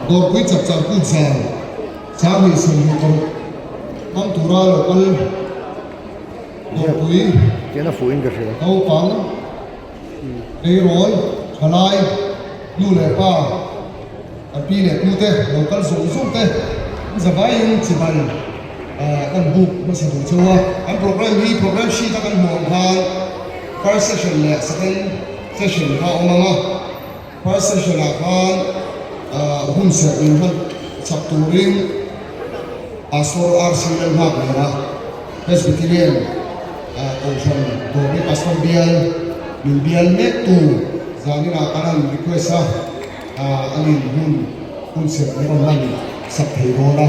dor kui chap chap ku zan chang hi sun hi ko mam tura local dor kui cái nó phụ in cái gì au pang ei roi thalai lu le pa a pi le tu te local zong zong te zawai in chiban kan book ma sa du chawa an program shi ta kan hong han first session le second session ha omanga first session a khan hun se in han chapturing asor arsenal ha mera presbyterian ocean do bi pastor bial min bial me tu zanina kanan request ani hun se ni online sap thei gora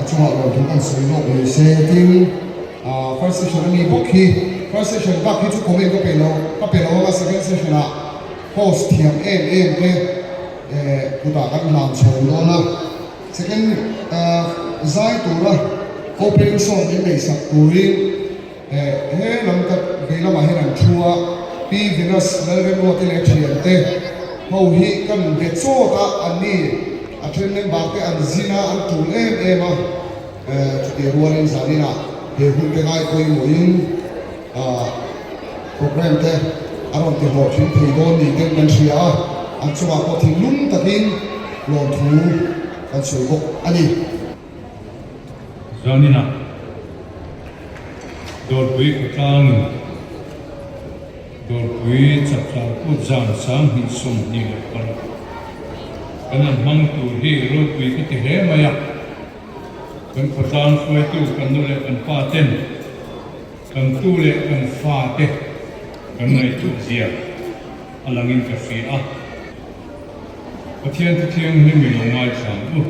achuma ro thum kan soi no le se tin first session ni bokhi first session ba ki chu comment ko pelo ma second session a host thiam em ke kuta kan nam chho no na second zai tura opening song ni mai sak turin he lam ka vela ma he ran thua pi venus lalven ro te le thiante ho hi kan de cho ta ani attendant ba ke an zina an tul em te ruan zanina he hun ke ngai koi moin program te aron te ho chin thei don ni ke kan sia an chuwa ko thing lum takin lo thu kan soi bok ani zanina dor pui kang dor pui chap chap ku zan sang hi som ni le par kana mang tu hi ro pui ki te he maya kan patan khoi tu kan nu le kan pa ten kan tu le kan fa te kan nai tu zia alangin ka fi a pathian te thiang ni mi lo ngai sang u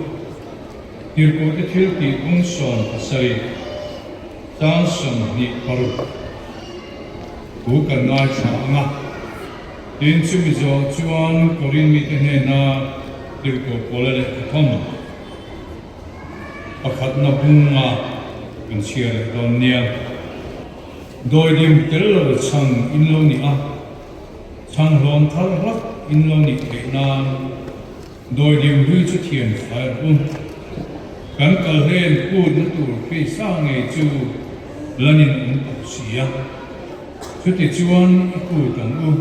tir ko te thil ti ung son pasai tan som ni paru tu kan ngai sang a tin chu mi zo chuan korin mi te ne na tir ko pole le thom pakhat na bunga kan chia le don nia doi dim tel lo chang in lo ni a chang lon thal rak in lo ni ke na doi dim lui chu thian phai kan kal hen ku na tur pe sa nge chu lanin un sia chu ti chuan ku tang u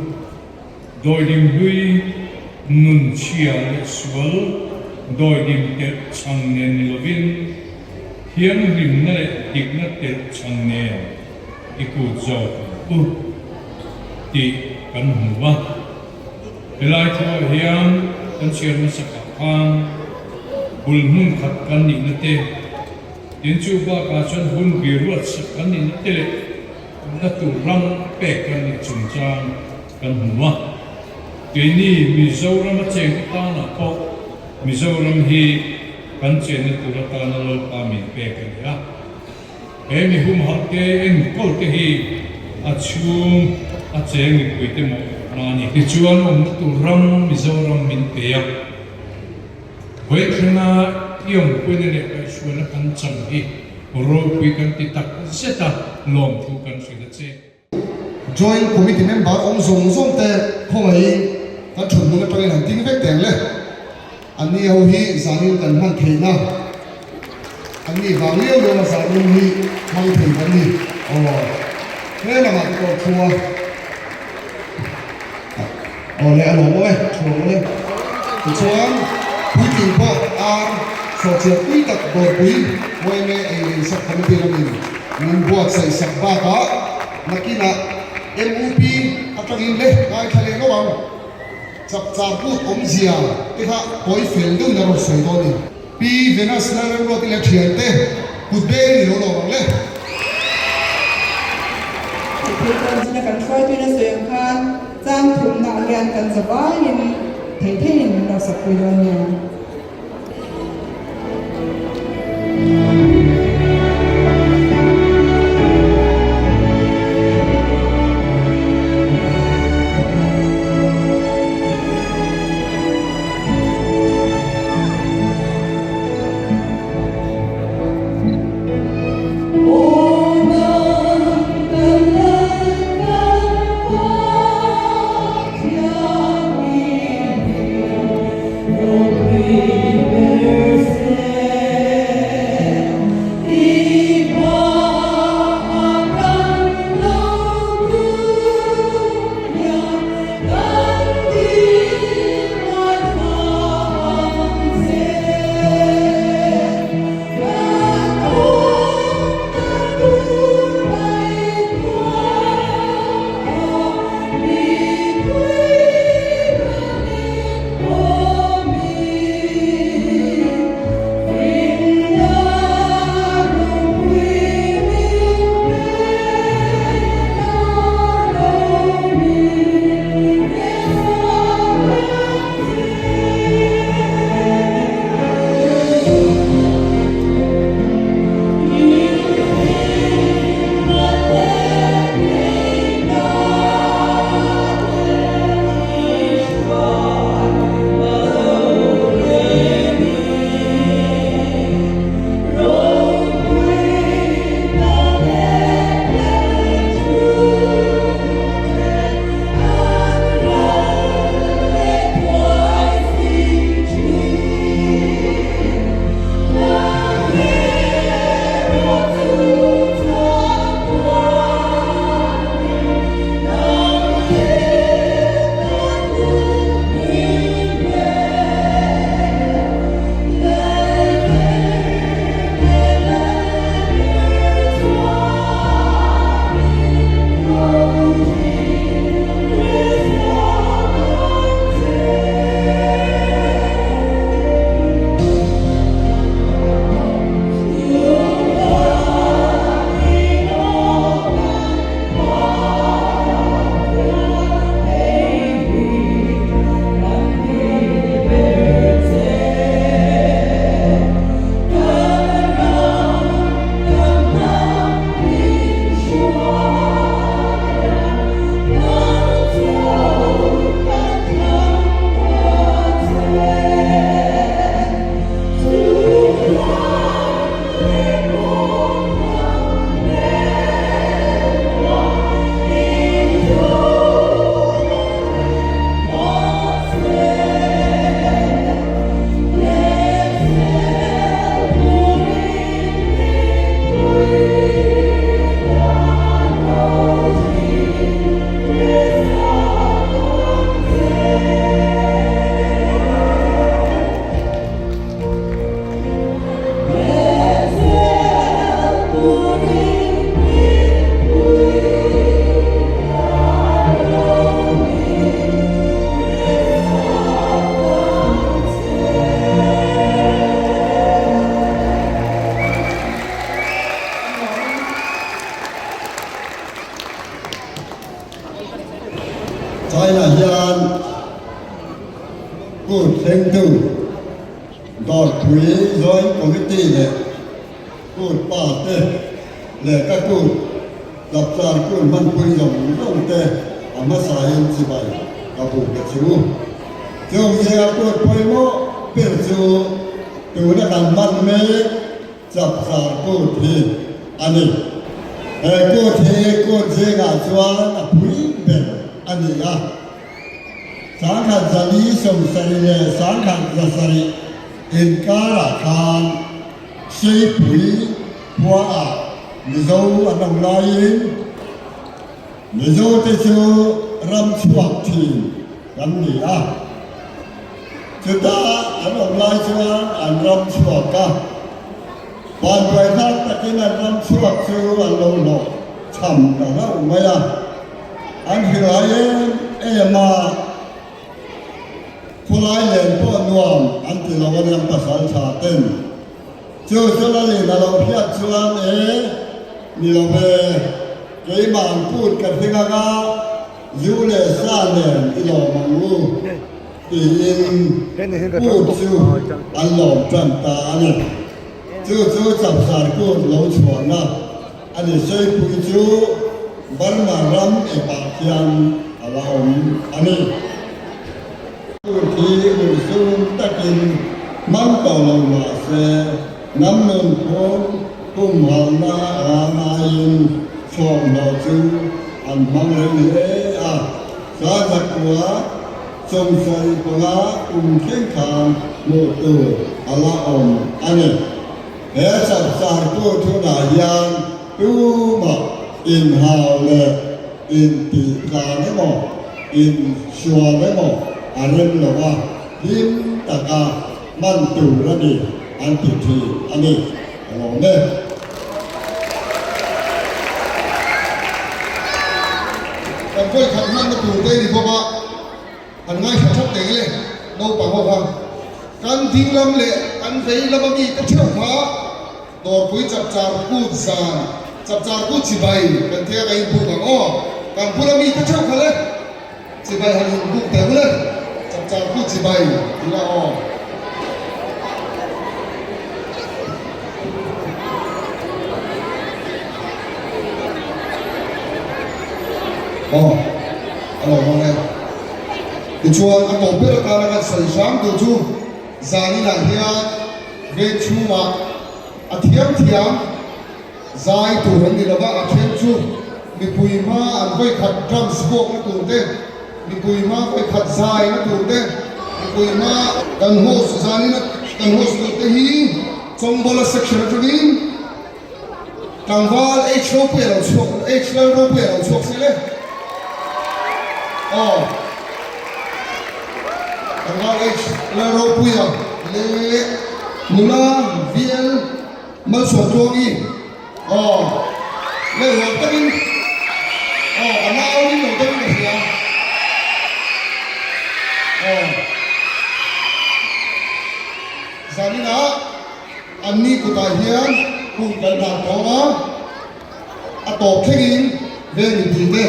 doi dim lui nun chia le sual doi dim te chang nen lovin hian rim na le dik na te chang ne iku zo u ti kan huwa elai tho hian kan chiar na sa khang bul mun khat kan ni na te tin chu ba ka chon hun bi ruat sa kan ni na te le na tu ram pe kan ni chung chang kan huwa ke ni mi zo ram cheng ta na ko Mizoram hi kan chen na tu ta na lo pa mi pe ke ya mi hum hat ke en kol te hi a chung a cheng ni pui te mo na ni ti chuan tu ram Mizoram min pe ya hoi khna yong pui ne le ka chuan na kan chang hi ro pui kan ti tak seta lom thu kan si da che joint committee member om zong te khomai ka thun mu na pa ngan ting vek teng le ani ho hi zanin kan han theina ani wanglio lo ma zanin hi hang thei kan ni he na ma ko thua le alo mo thua le chuan pui ting po so che pui tak do pui moi me ai sa committee la min buat sai sak ba ka nakina MUP atangin le kai thale lo bang chap chap ku om zia te kha koi fel du na ro soi do ni pi venus na ro ti le thian te ku be ni lo lo le thì con xin là cần phơi tuy là suyên khan giang thùng nạo lian cần sập bá nhưng thấy thế mình đào sập quỳ rồi nhỉ Baby กูดป่าเต้และก็กูดดับจานกูดมันปุยหลงต้องเต้อามาสายสิบายกับบุกกระชูจงเสียกูดปุยโมเป็นชูตัวนักการมันเมจับจานกูดทีอันนี้กูดทีกูดเสียงาชวนปุยเป็นอันนี้อ่ะสังขารจะนี้สมสริเลสังขารจะสริอินการะคานสีปุยหัวอ่ะมิโซอันนั้นลายมิโซที่ชูรำชวกทีกันนี่อ่ะจุดาอันนั้นลายชวนอันรำชวกกันบางไปทักตะกี้นั้นรำชวกชูอันลงหนอช่ำกันแล้วไม่อ่ะอันที่ไรมาผู้ร้ายเล่นพวกนวมอันที่เราเรียนภาษาชาติเจ้าเจ้าเล่นเราเพียรชวนนี่เราเกี่ยบางพูดกันที่กาอยู่เลสานเนี่ยที่เรามังรู้ที่ยินพูดจู่อันหลอกจันตาเนี่ยเจ้าจับสารพูดเราชวนนะอันนี้ใช้พูดจู่บันมารำปากยันเราอันนี้ผู้ที่อุสุนตะกินมันต่อลงมาเสน้ำนนพ้นกุมหัวนาอามายินชมดอกจูอันมังเรอะสาจักวะจงใส่ปลาเข่งขามโมตุอัลลาอมอันนี้เฮ้จับสารผู้ทุนายานตูมาอินฮาวเลอินติกาเนโมอินชัวเนโมอันนี้เราว่าหิมตะกามันตูระดีอันติทีอันนี้เราเนี่ยแต่ก็ขัดมันมาตูได้ดีเพราะว่าอันง่ายชัดเจนเลยเราปังว่าการทิ้งลำเละการใส่ลำมีก็เชื่อฟ้าตัวคุยจับจานพูดสารจับจานพูดสิบใบกันเที่ยวกันพูดกันอ้อการพูดลำมีก็เชื่อเขาเลยสิบใบหันพูดแต่ก็เลยจับจานพูดสิบใบทีละอ้ออะไรบ้างเนี่ยดิฉันอันต่อไปเราการงานสื่อสารดูจูจานี่หลังเฮียเวชูมาอาเทียมใจตัวเห็นดีแล้วว่าอาเทียมจูมีปุยมาอันไปขัดดรัมสโบกนั่นตัวเด้มีปุยมาไปขัดใจนั่นตัวเด้มีปุยมากันโฮสจานี่นะกันโฮสตัวเฮีจงบอลเซ็กชันตัวนี้กังวาลเอชโรเปเราชกเอชโรเปเราชกสิเลยอ๋อกังวาลเอชโรเปเลยมุลาวิเอลมันสวดตัวอีอ๋อเลยหัวตั้งอ๋ออันนั้นเอานี่หนูตั้งเลยสิอ๋อสามีนะอันนี้กูตายเฮียนกูกันทางท้องอ่ะอะต่อแค่นี้เรื่องดีเด้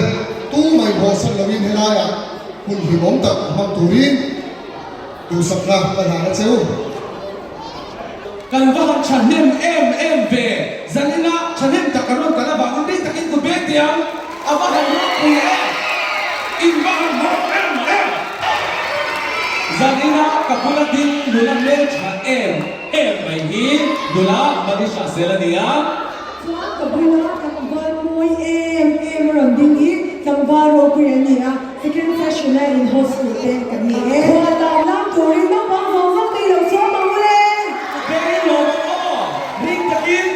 ตู้ไม่พอสักละวินให้ได้อ่ะคุณหิมตักห้องตุรินดูสักละปัญหาเจ้ากันว่าฉันเนี่ยเอ็มเบจันนี่นะฉันเนี่ยตะกันว่ากันนะบ้างนี่ตะกินกูเบ็ดยังอาว่ากันว่ากูอินบ้านบอกเอ็มจันนี่นะกับพลังดินดูแลเล่นฉันเอ็มไม่หินดูแลมาดิฉันเสร็จแล้วเนี่ยฟ้ากับพลังกับบ้านมวยเอ็มรังดินอีกับบ้านโรกุยนี่อ่ะ second session ใน in hospital กันนี่ว่าตามน้ำตัวนี้ต้องฟังฟังตีเราชอบมาเลยเบย์โลโก้ริงตะกิน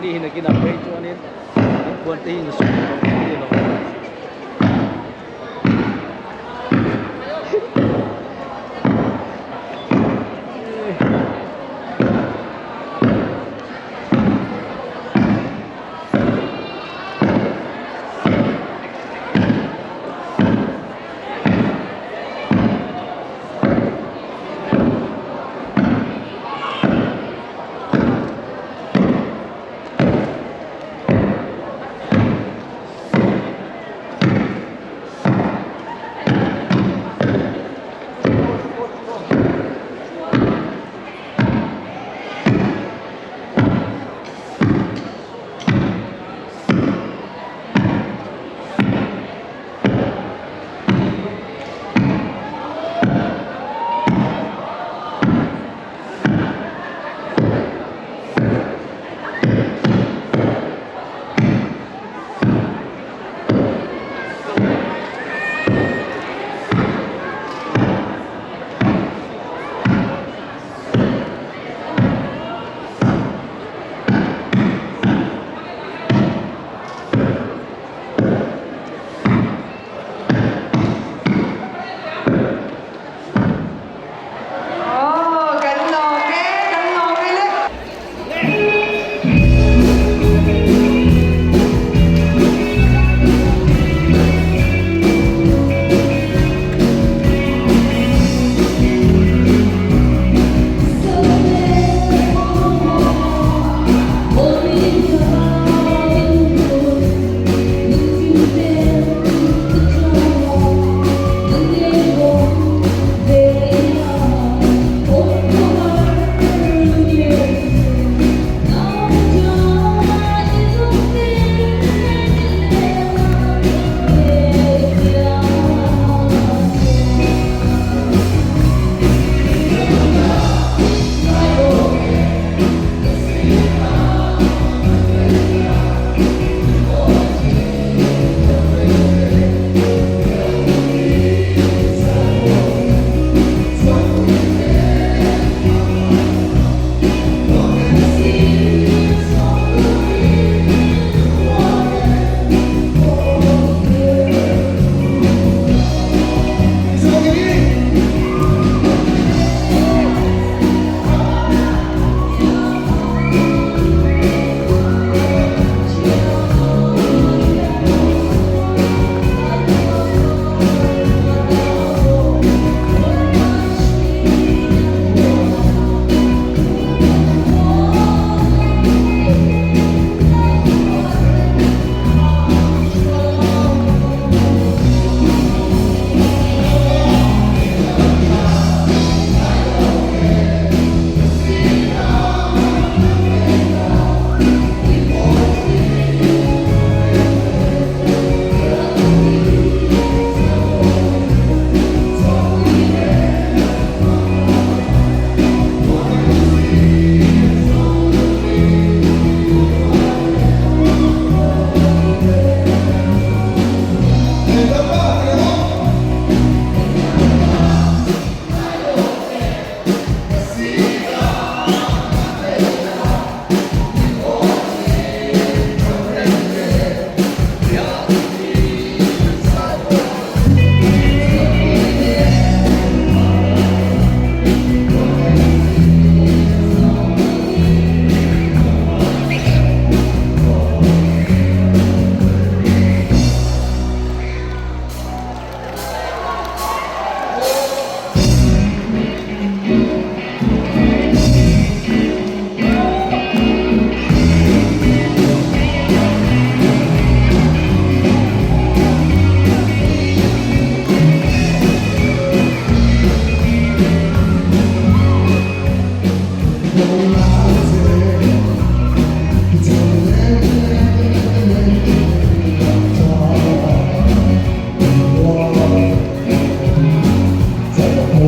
Hindi na kinapay ito anin. Ang kuwantihin sa Hãy subscribe cho kênh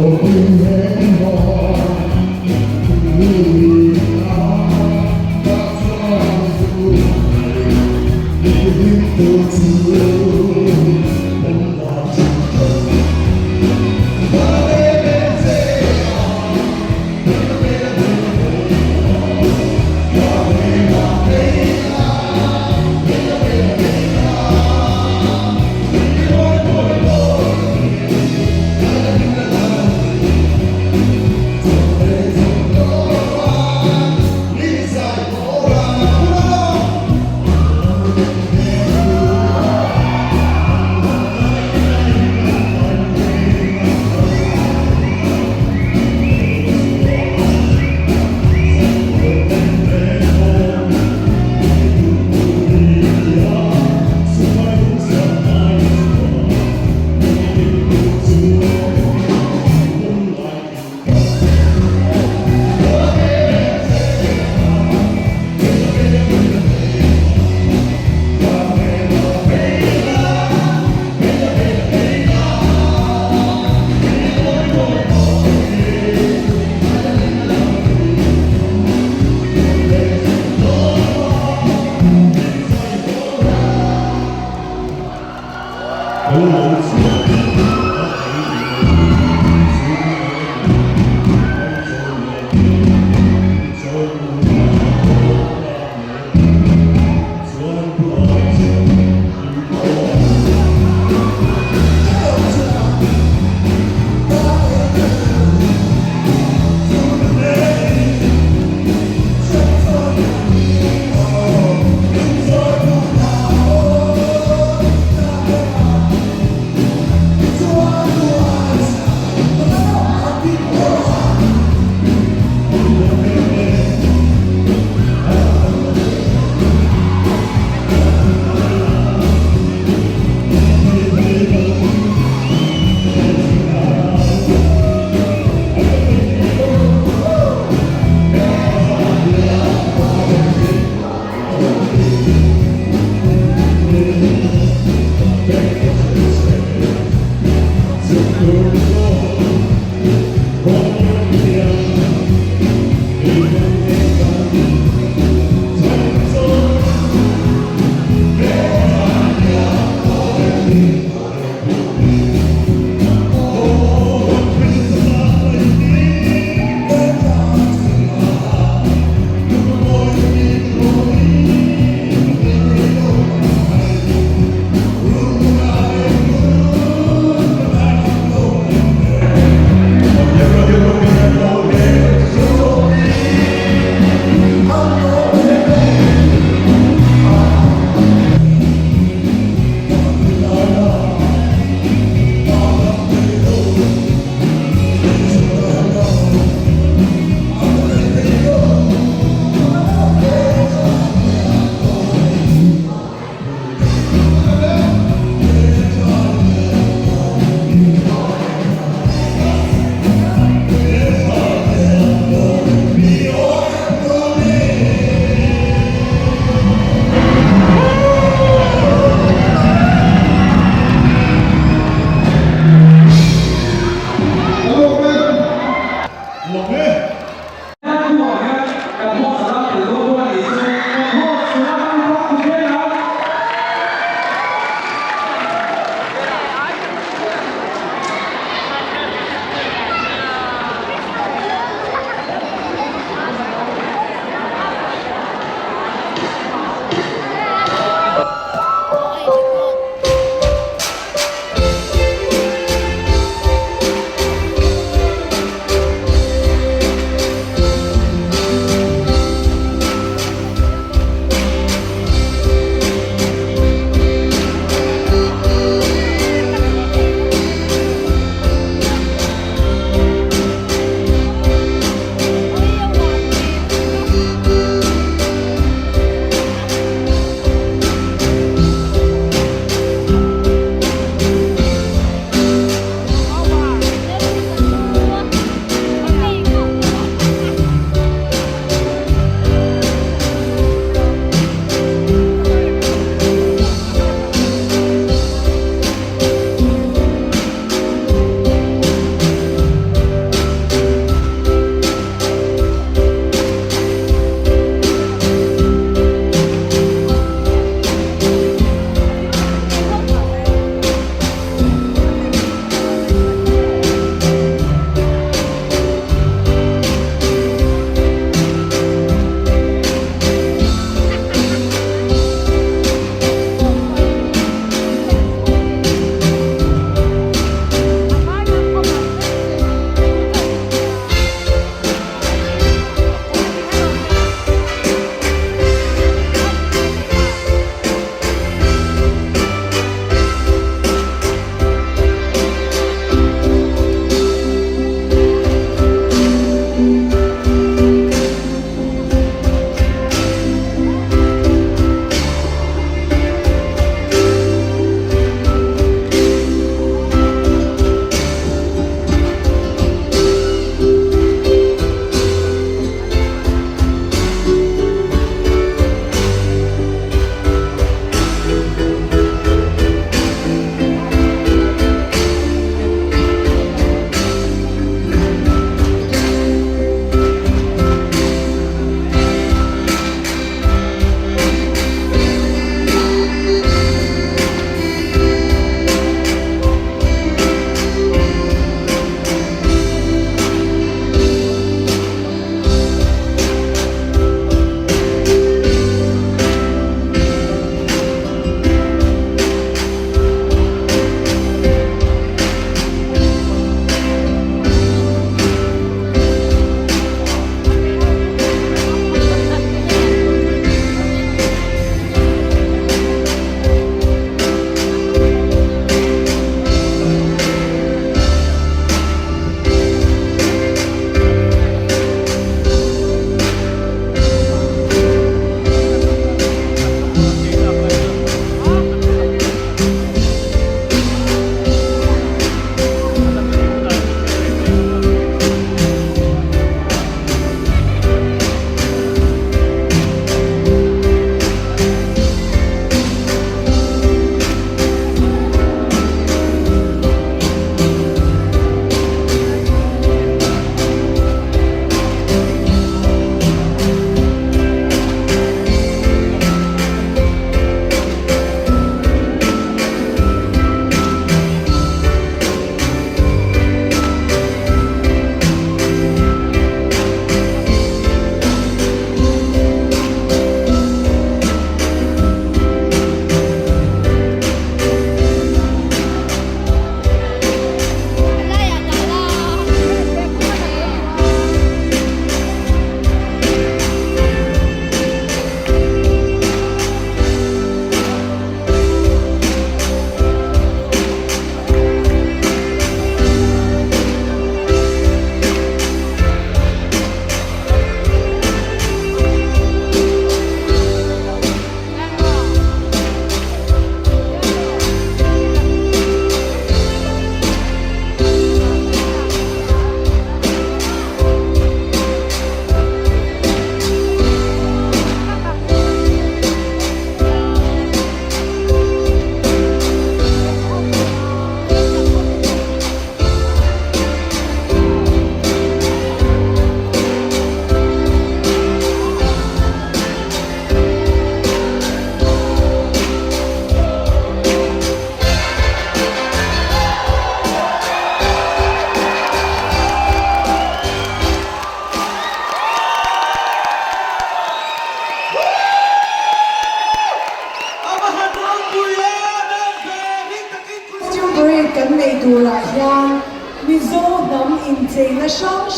Ghiền Mì Gõ để không bỏ lỡ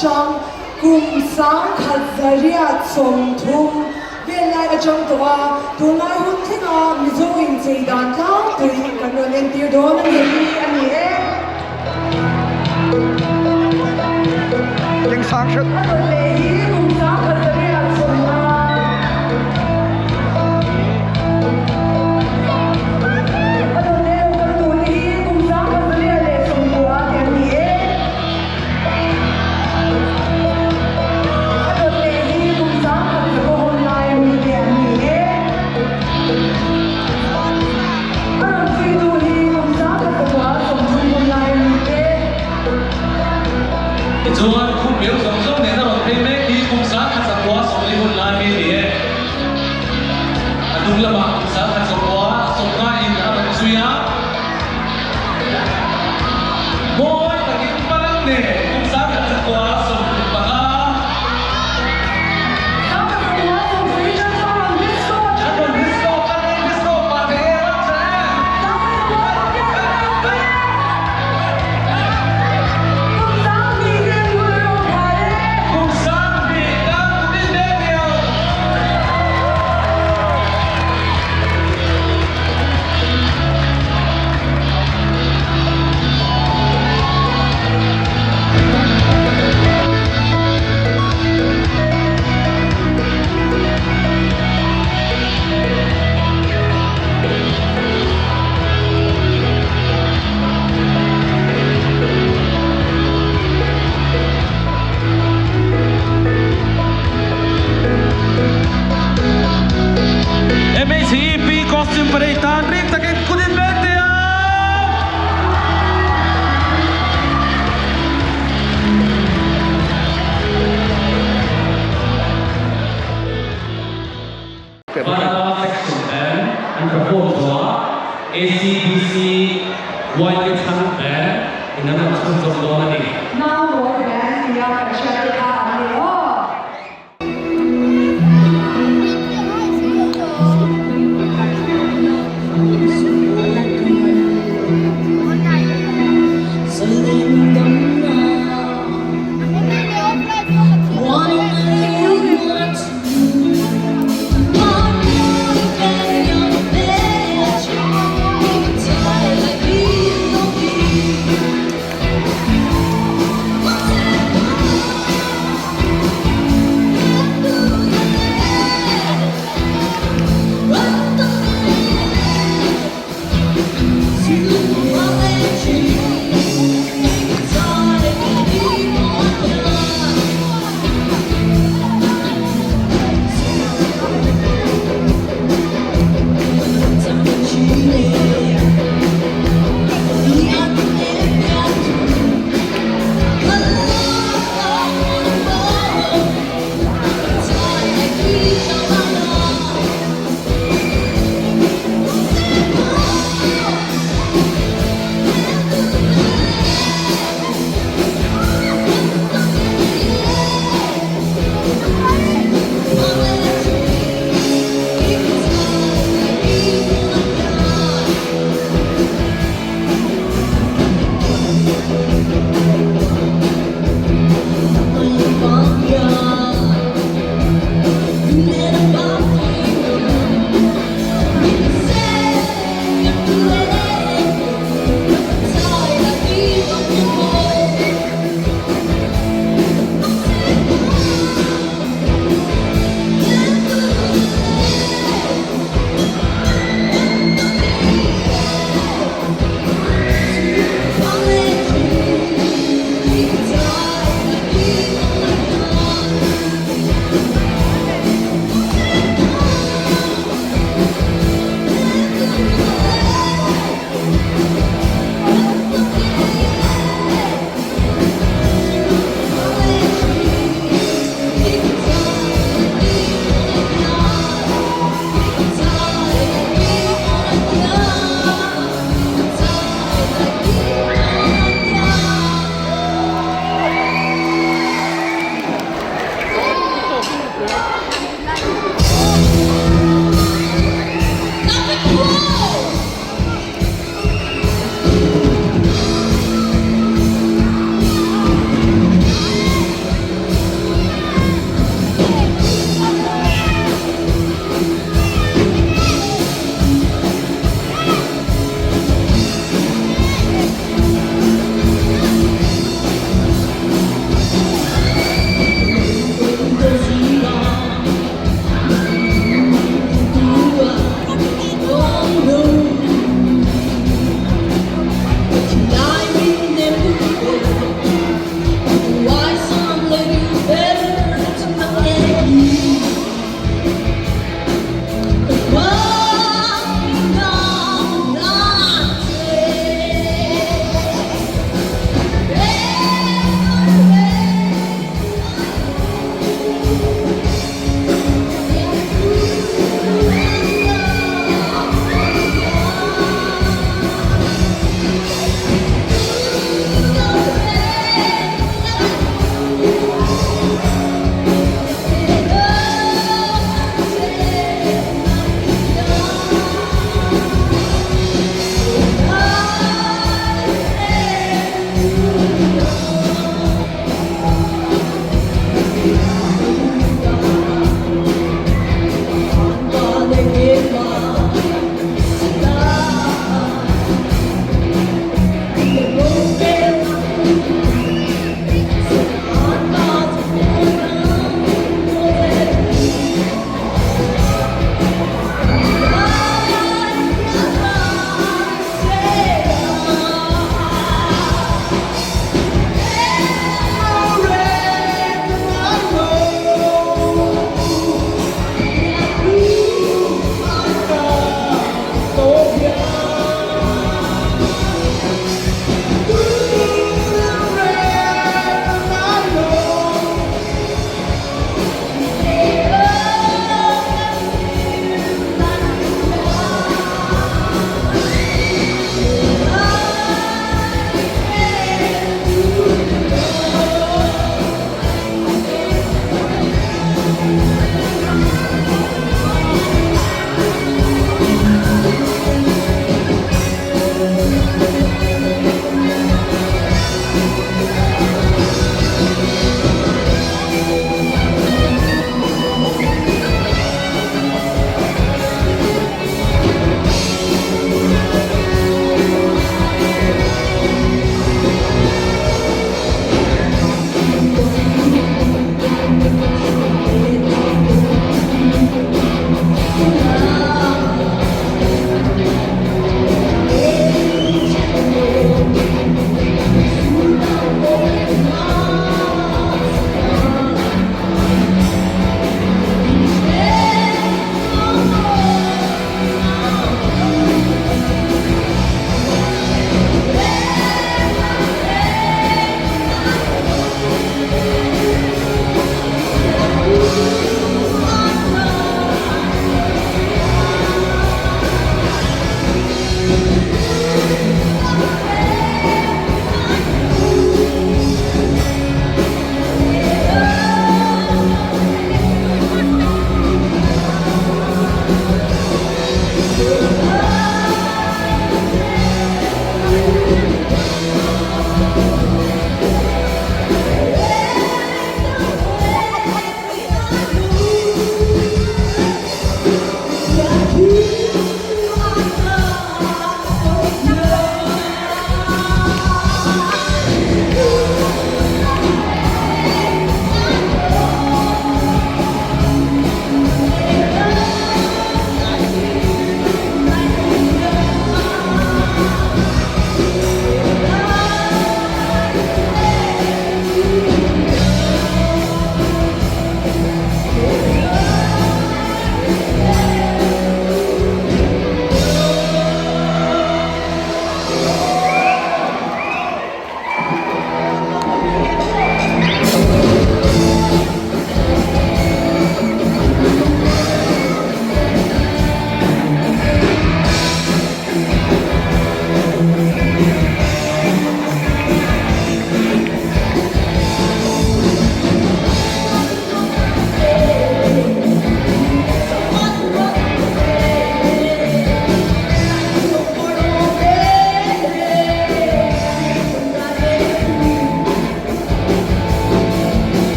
chang kum sang khat zaria chom thum vel lai a chang towa tunai hun thinga mizo in chei dan tlang tui kan ron en tir do na ni ani e Tiếng sáng rất Chuan khung biểu rộng rộng để nó thấy mấy đi khung sáng thật là quá sống đi hôn lại mấy đi đúng là bạn khung sáng thật là quá sống ngay in là bạn suy á mỗi cái cái ba năm này khung sáng thật là quá sống bạn á MACP costume parade tarik takin kunin bete ya. Pada section N and proposal ACBC White Hand Band in an absence of Donny. Now more than we are sharing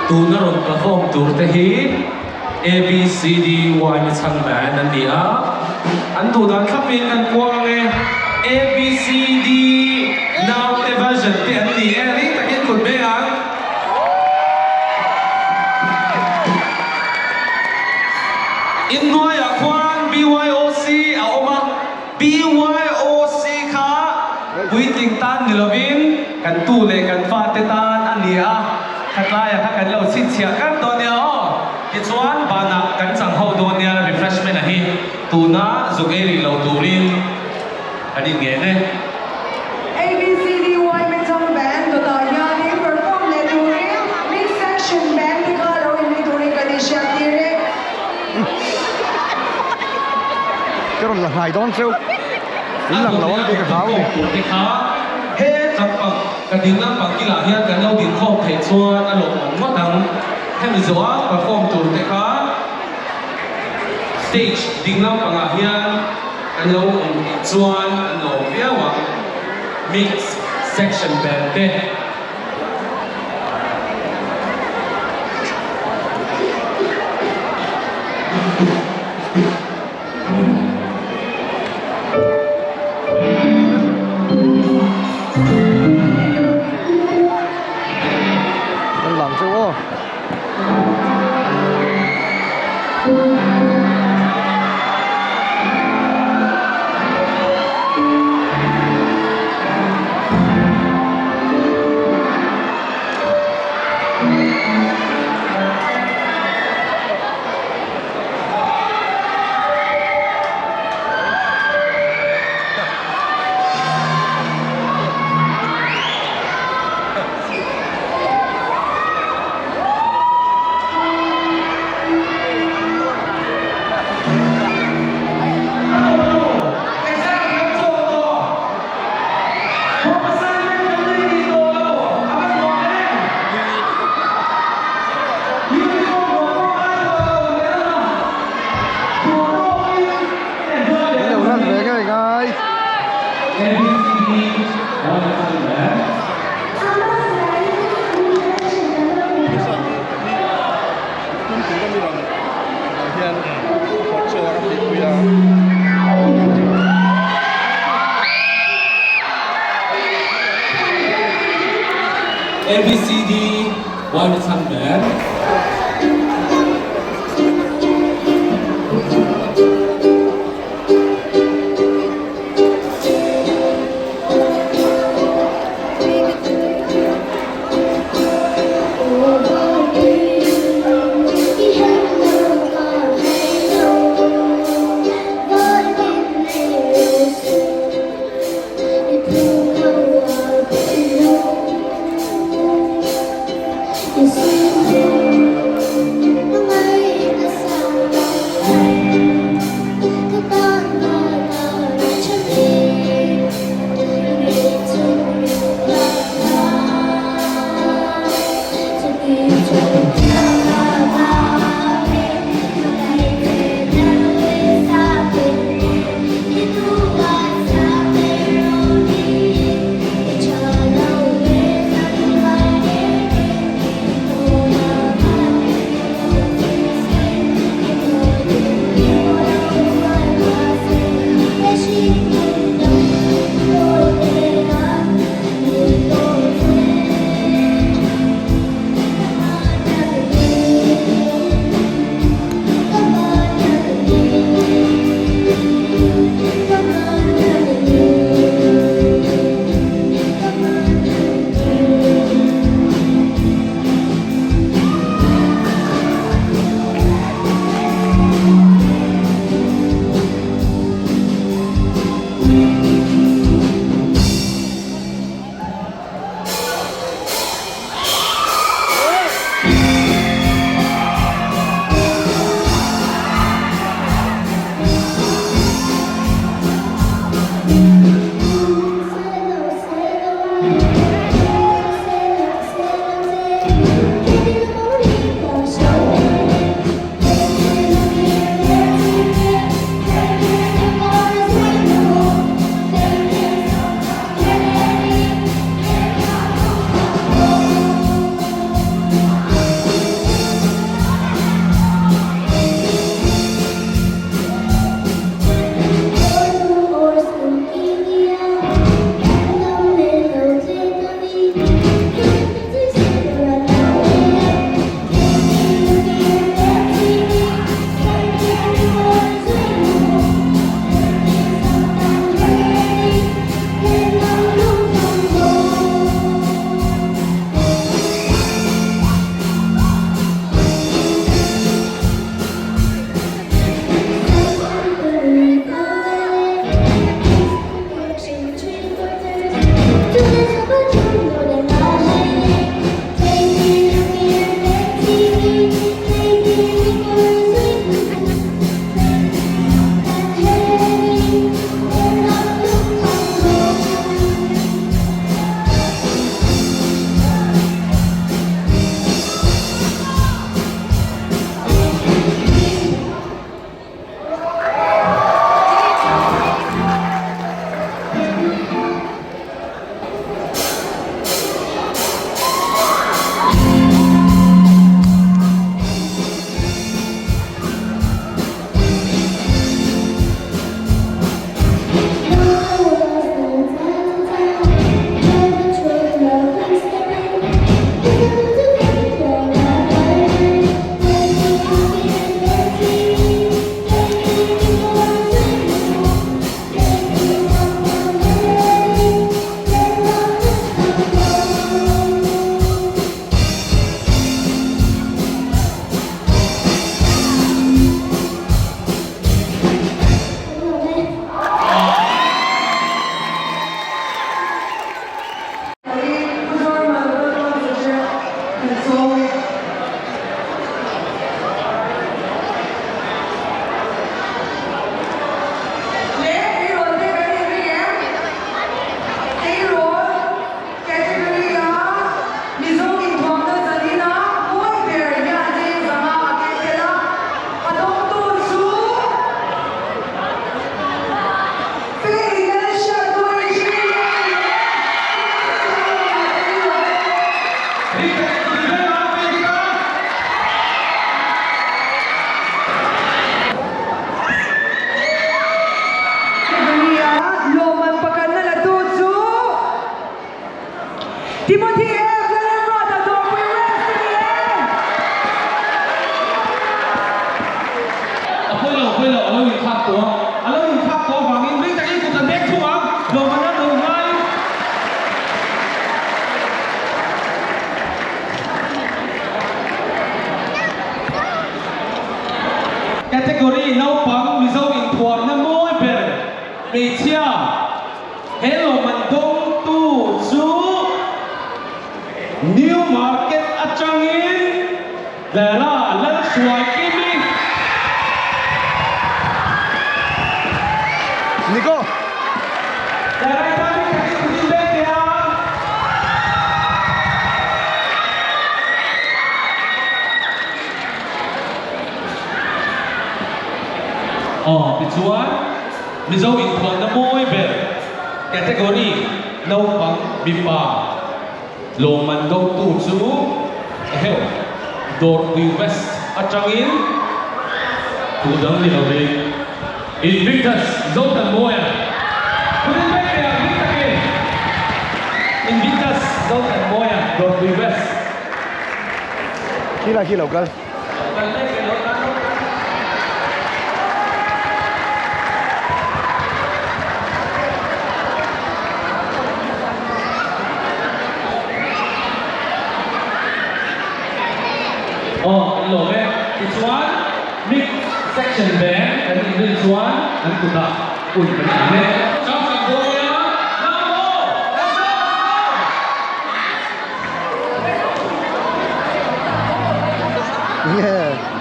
tu na ron perform tur te hi A B C D Y mi chang band an ni a an tu dan khapin kan kwang e A B C D now te version te an ni e ri takin kun be ang in noya kwang BYOC a oma BYOC kha puiting tan ni lovin kan tu le kan fa te tan an ni a khatlaya kha kan lo chit chia kan to nia o ki chuan bana kan chang ho do nia refreshment a hi tuna zugeri lo turin ani nge ne ABCDY Metang Band Dotayani perform le turing mid section band ka ro ni turing kadisha tire cái rồi là hài đón siêu cũng lần đầu đi cái tháo cái khá hết tập bằng cái tiếng năm bằng kia là hiện cái lâu tiếng kho thể chuan anh lộc mỏng mất đắng hay là gió perform từ cái khá stage tiếng năm bằng là hiện anh lâu chuan anh lộc phía hoặc mix section band đấy làm siêu ABCD One Time Band You see ตัวแล้วอินข้าตัวฝั่งอินวิ่งจากอินกุตันเด็กทุ่งลงมาแล้วลงไงแคตตากรีเราปั๊มมิโซอินทวนน้ำมวยเป็นเมเชียเฮโลมันดงตู้ซูนิวมาร์เก็ตอาจังอินเดล่าเล่นสวยกิมินิโก้เดล่าทำให้กันคุณเบเตียปิดชัวมิโซอินทวนน้ำมวยเป็นแคตตากรีเราปั๊มบิปาโลมันดงตู้ซูเฮลโดดวีเวสอาจังอินตูดังนี่เราเองอินวิกตัสโซตันโมยคุณเบเตียวิกตัสอินวิกตัสโซตันโมยโดดวีเวส Kila local. Hello, it's one mix section there, and this one, and to the Yeah.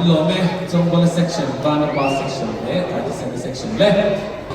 lo me trong ball section ban pass section le 30 cent section le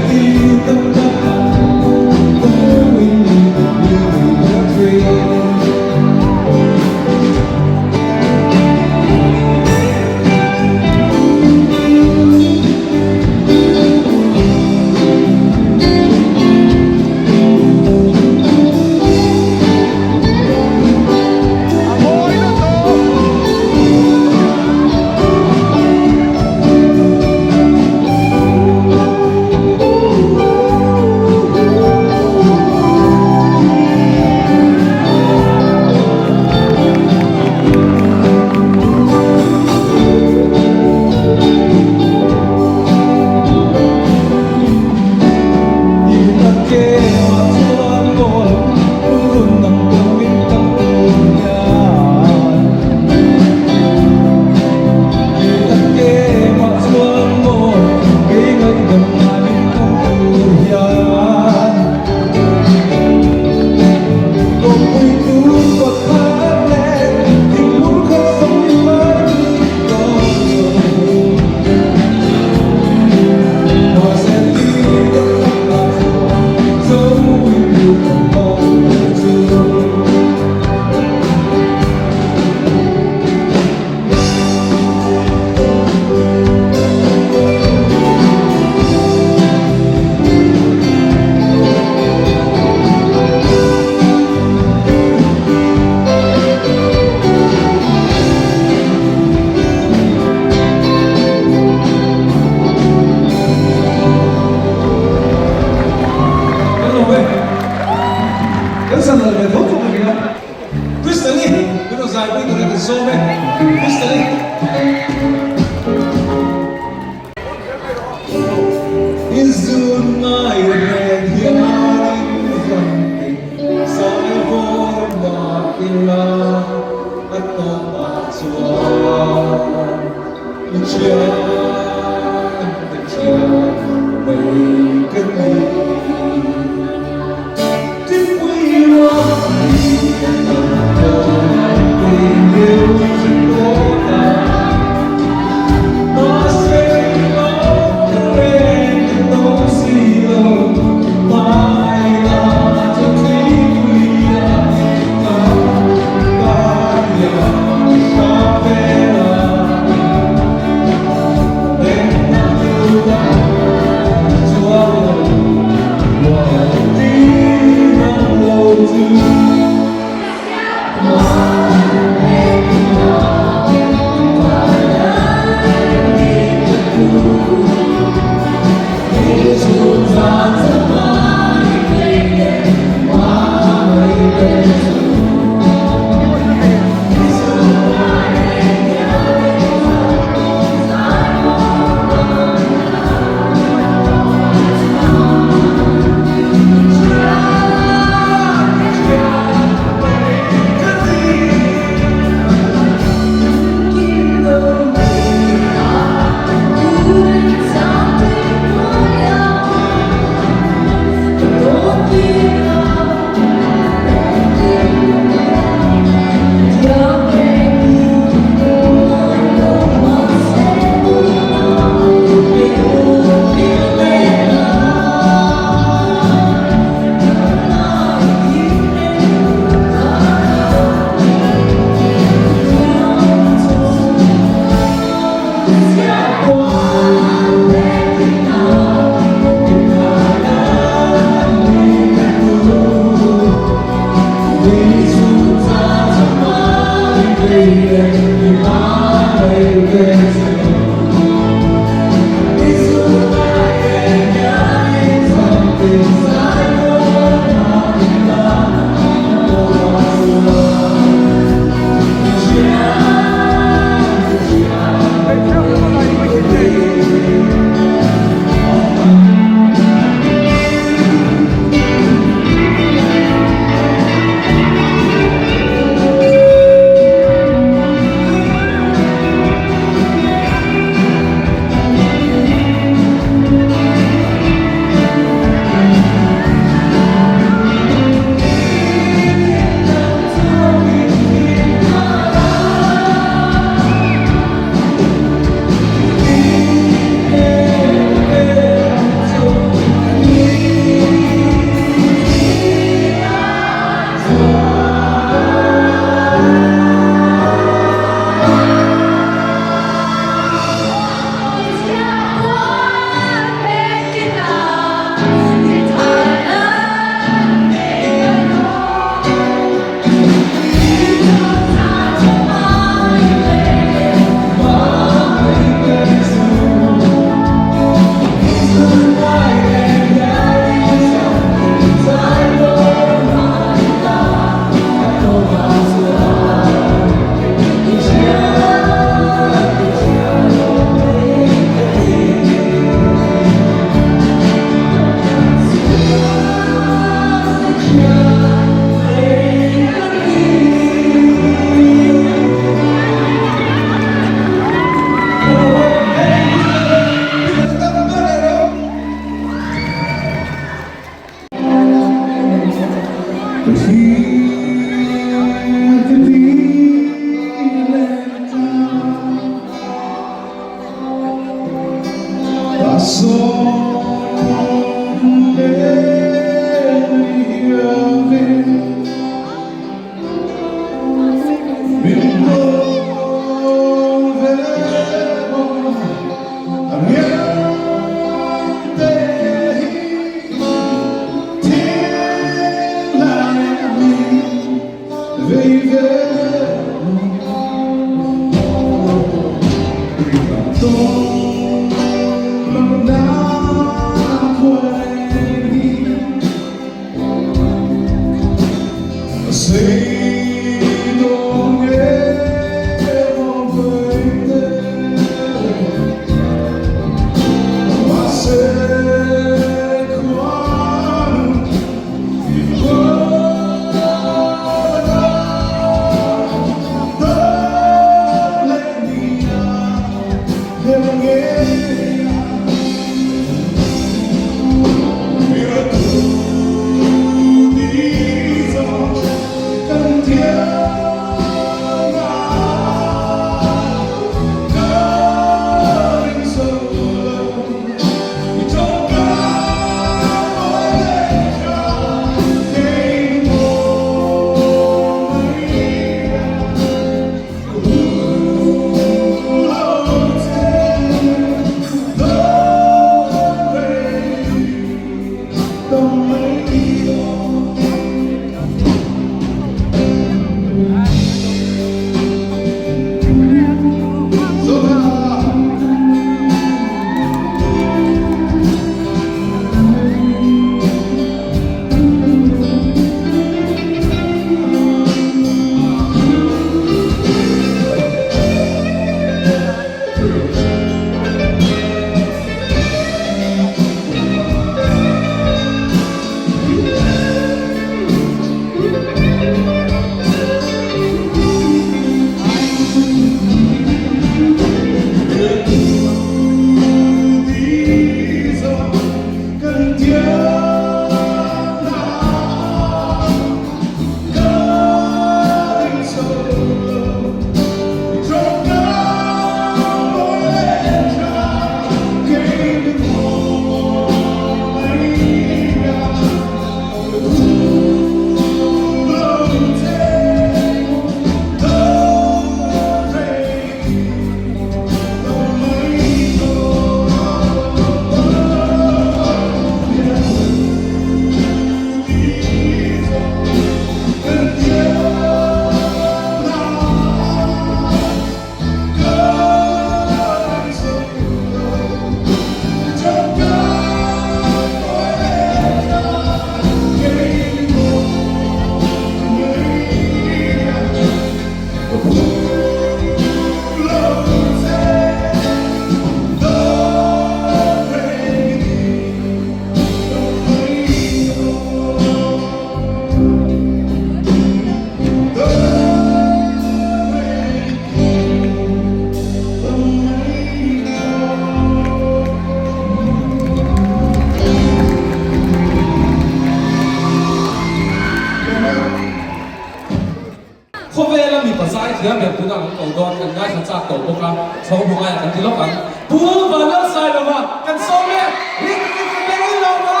เดี๋ยวพูดกันของดอนกันได้ชัดจากตัวพวกเราสองพวกไอ้กันที่ล็อกกันพูดมาเลือกใส่ลงมากันโซ่เนี่ยลิงลิงลิงลงมา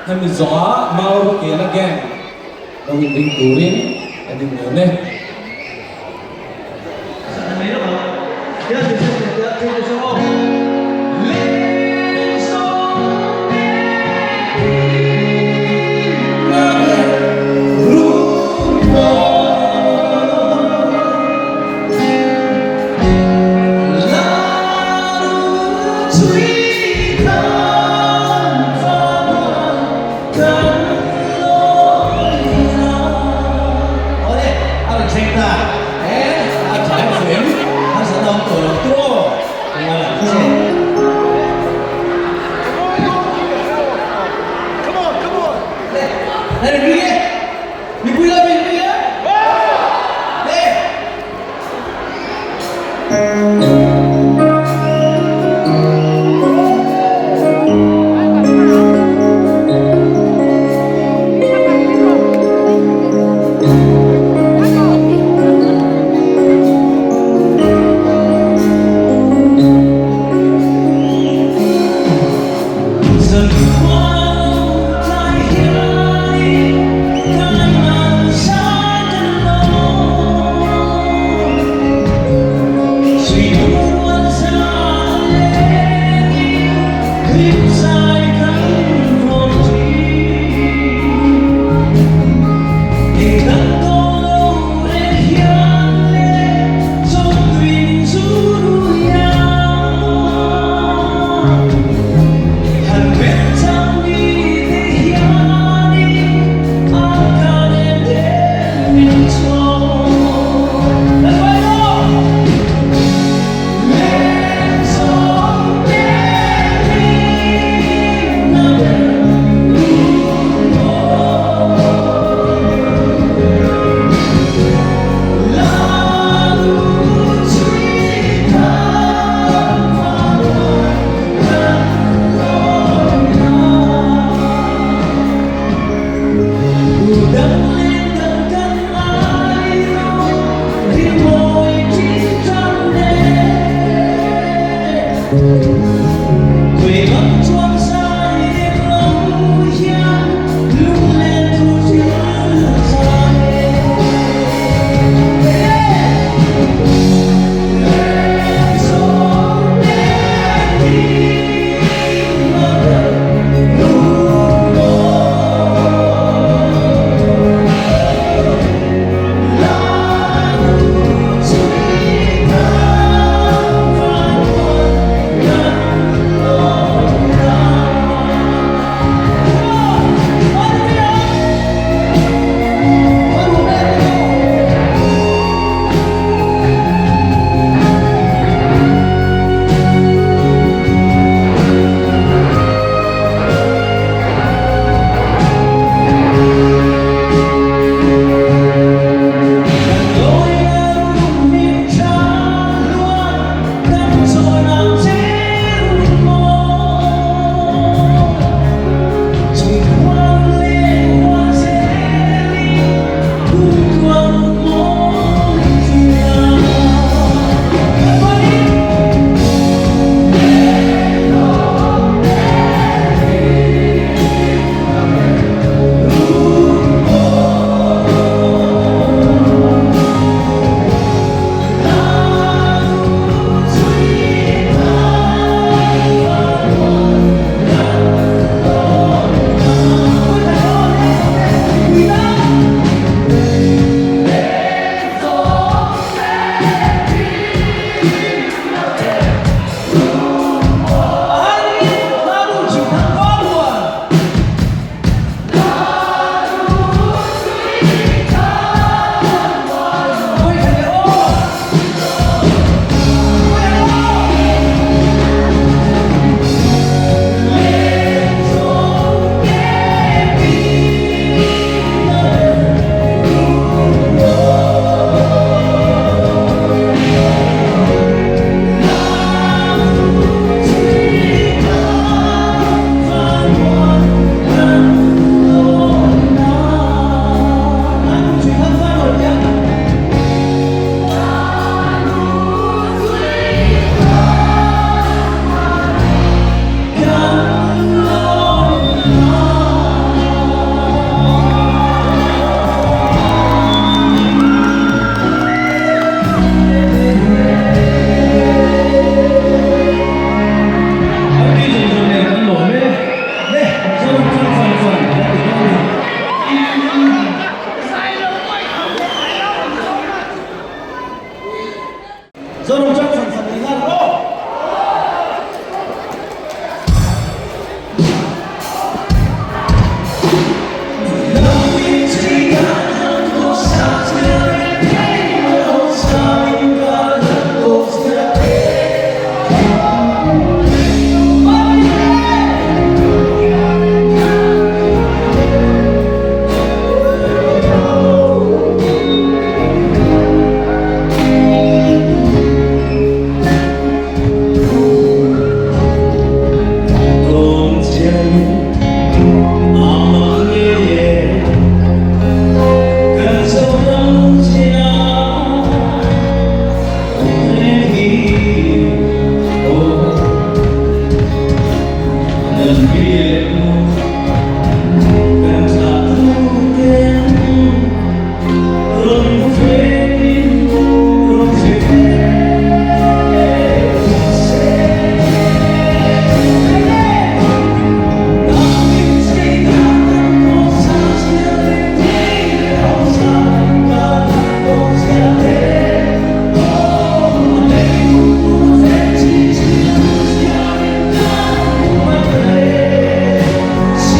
ให้มีจ้ามาเอาเกล้าแกงเราวิ่งลิงตูรินอันนี้เหมือนเนี่ย Hãy subscribe cho kênh Ghiền Mì Gõ để không bỏ lỡ Hãy subscribe cho kênh Ghiền Mì Gõ để không bỏ lỡ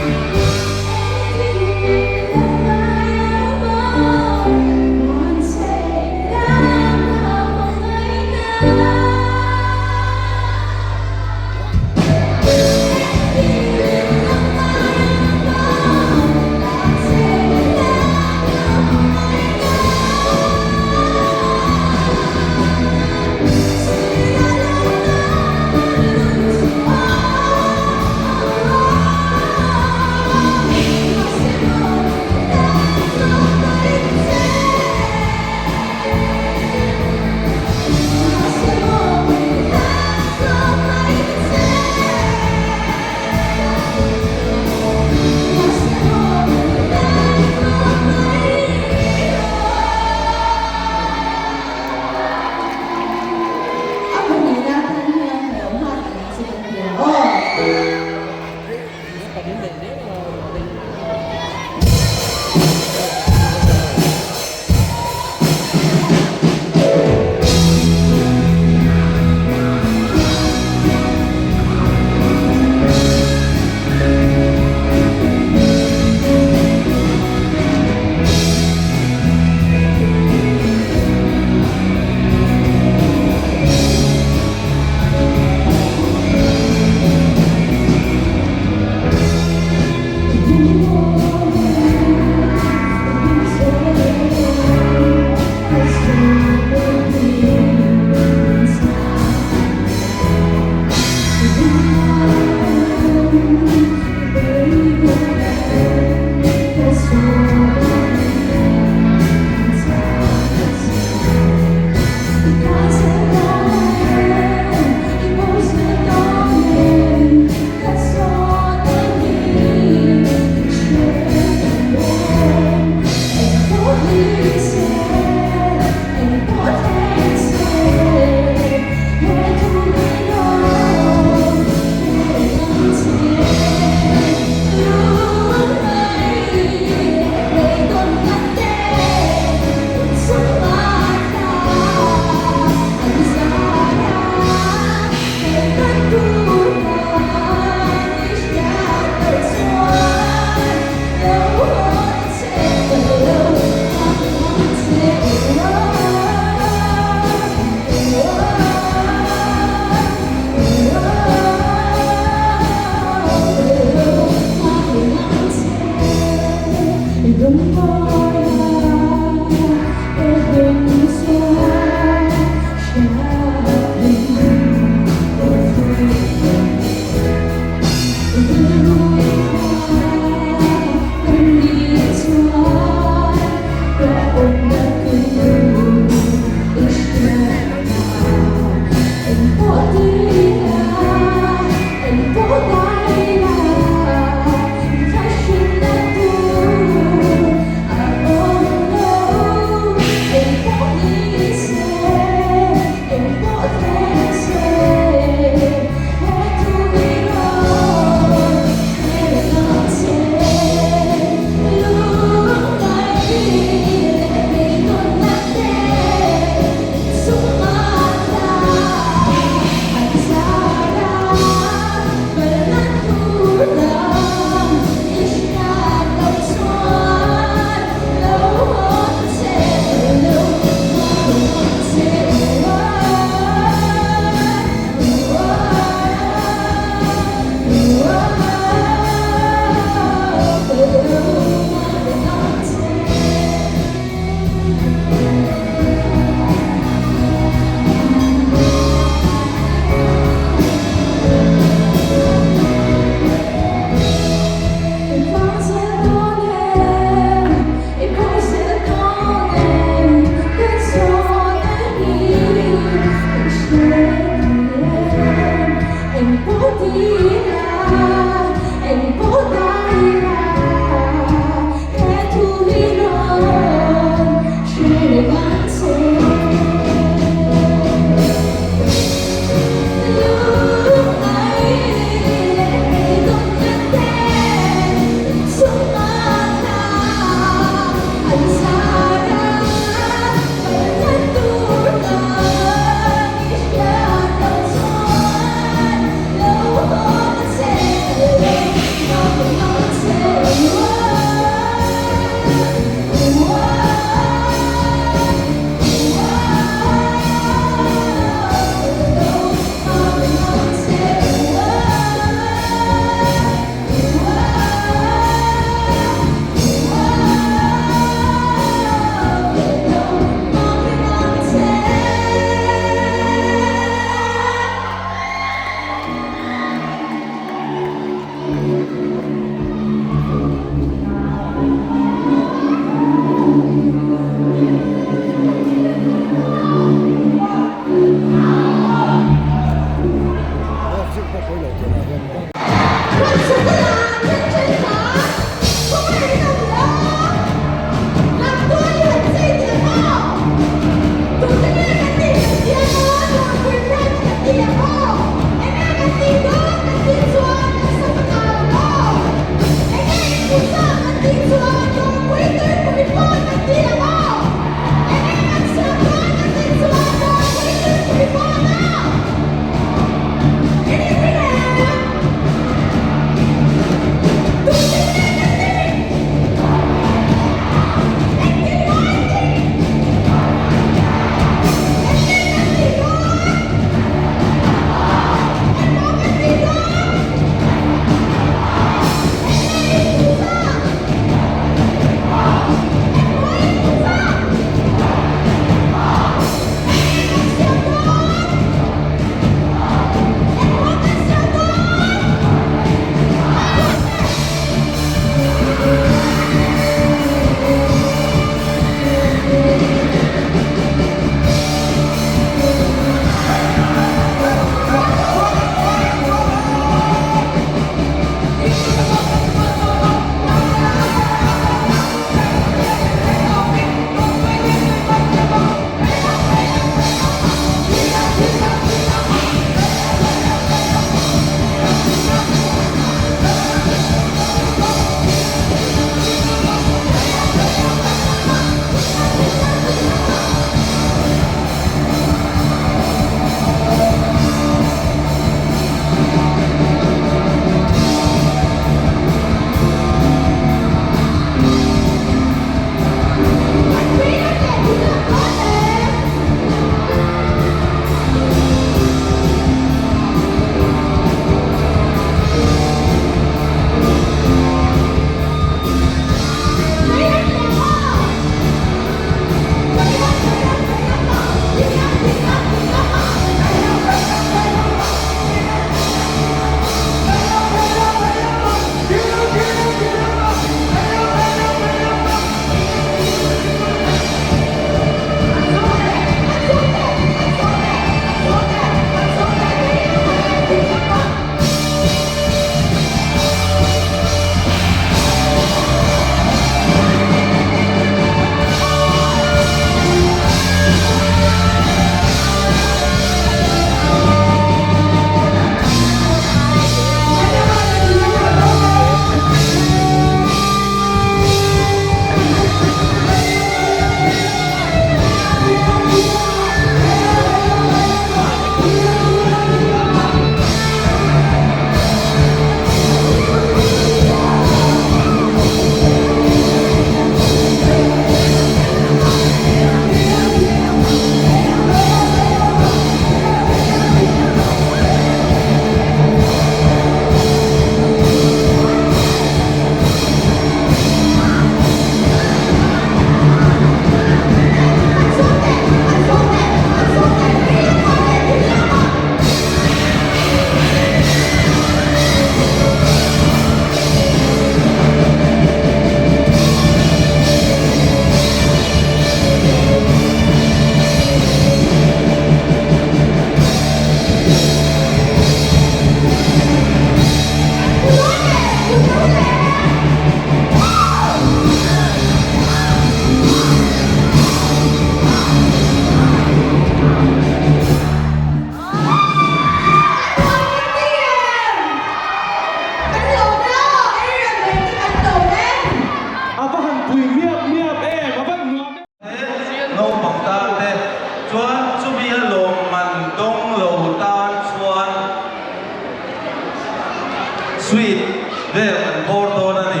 về mình vô tô nó đi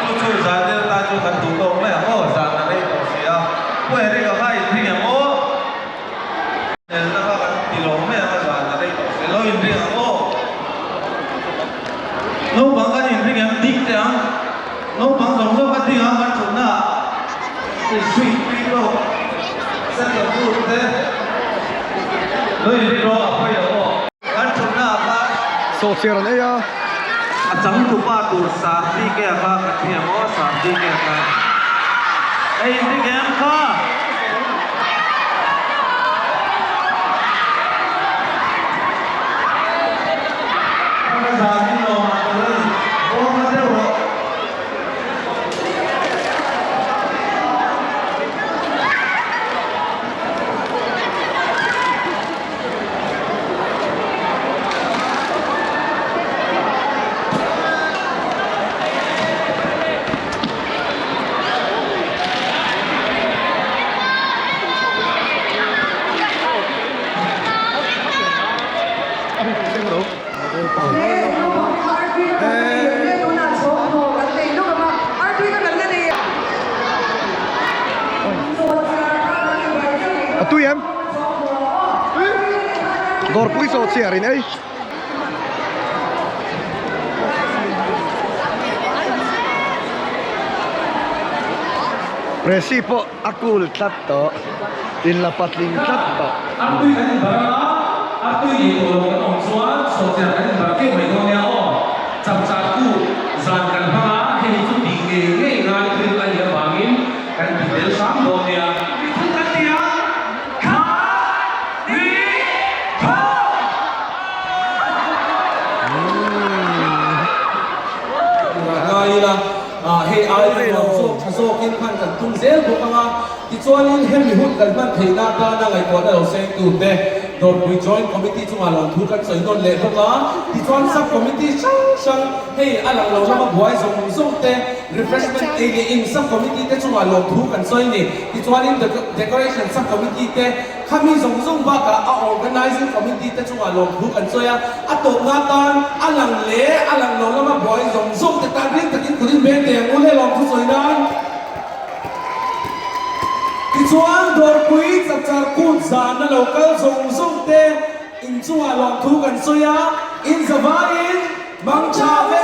chú chú ra nên ta chú cần tụ tổ mẹ ô ra là đây tổ xía quê đây có hai thì nhà ô nên nó có tỷ lệ mẹ mà ra là đây tổ xía lôi đi à ô nó bằng cái gì thì em tích chẳng nó bằng giống như cái gì à cái chỗ nào thì suy nghĩ đâu sẽ được vui thế lôi đi rồi phải được ô cái chỗ nào ta social này à chẳng tụ ba tụ sát đi cái khác thì em ô sát đi cái khác ấy đi cái em khác Tụi em gor pui so chia rin ấy Resipo akul tatto in la patling tatto Aku kan bara aku ni tolong kan orang suan sosial kan bara ke mai dong ya oh jam satu zan kan ha hei tu dinge ngai tu kan ya bangin kan bidel sam dong ya itu kan dia ka ni ko ngai la hei ai lo so chaso kin khan kan tung zel bokanga ti chuanin hem mi hut kan man theina ka na ngai ko da lo se tu te dor we join committee chunga long thu kan soi non le boka ti chuan sub committee sang hei alang lo lama buai zong te refreshment area in sub committee te chunga long thu kan soi ni ti chuanin decoration sub committee te khami zong ba ka a organizing committee te chunga long thu kan soya atop nga tan alang lo lama buai zong te ta ring takin kurin ben te ngole long thu soi nan chuan dor pui chachar kun zan na local zong te in chunga long thu kan soya in zavain mang cha ve